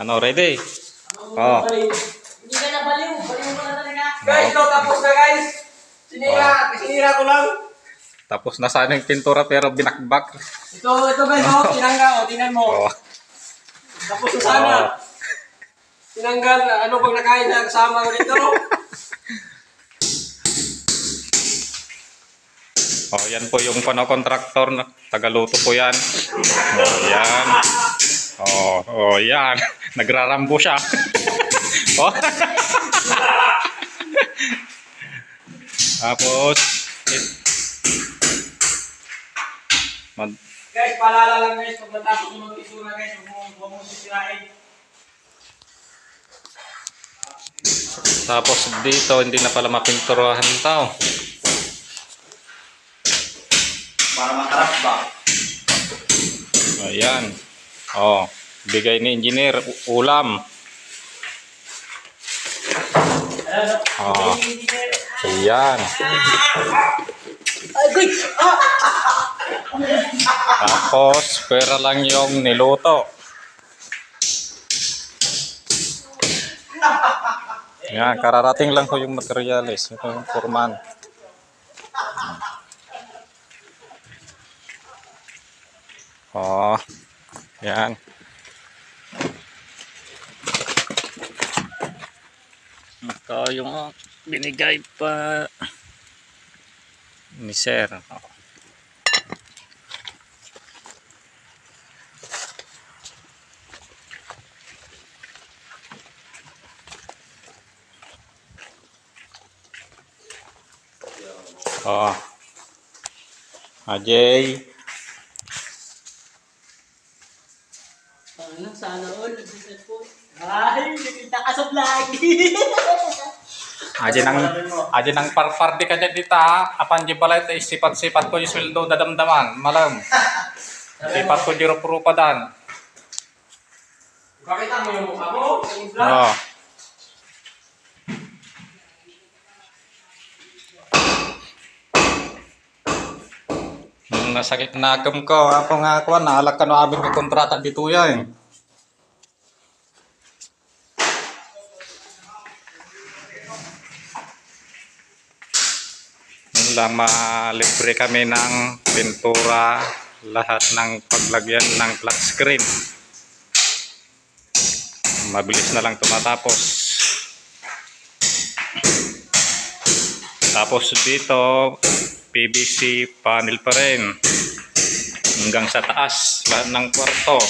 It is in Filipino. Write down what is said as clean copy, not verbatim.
Ano, ready? Oh. Hindi ka na baliw. Baliw ko na talaga. Guys, ito tapos na guys. Sinira ko lang. Tapos na sana yung pintura pero binakbak. Ito guys, tinanggal. Tingnan mo. Oh. Tapos na sana. Oh. Tinanggal, pag nakain na kasama ko dito. Oh, yan po yung kontraktor na tagaluto po yan. Oh, yan. Oh, yan. Nagrarambo siya. Oh. Tapos Guys, paalala lang guys, pag natapos yung mga pisura guys, huwag mong sisirain. Tapos dito hindi na pala mapinturahan tao. Para matarap ba? Ayan. Oh, bigay ni engineer ulam. Oh. Ayan. Tapos pera lang yung niluto. Yan, kararating lang ko yung materialis. Ito yung foreman. Oh, yan. Ito yung binigay pa ni Sir. Oh. Ajay. Sana all. Ay, nakita ka sa vlog. Aja nang parpardi ka dyan dita, apan di pala ito sipat-sipat ko yung sweldo dadamdaman, malam. Sipat ko di rupa-rupa dan. Pakita mo yung mukha mo. Oh. Nasakit na agam ko, ako nga ako, naalak ka no abing may kontrata dito yan. Lang malibre kami ng pintura, lahat ng paglagyan ng flat screen. Mabilis na lang tumatapos. Tapos dito PVC panel pa rin hanggang sa taas lahat ng kwarto.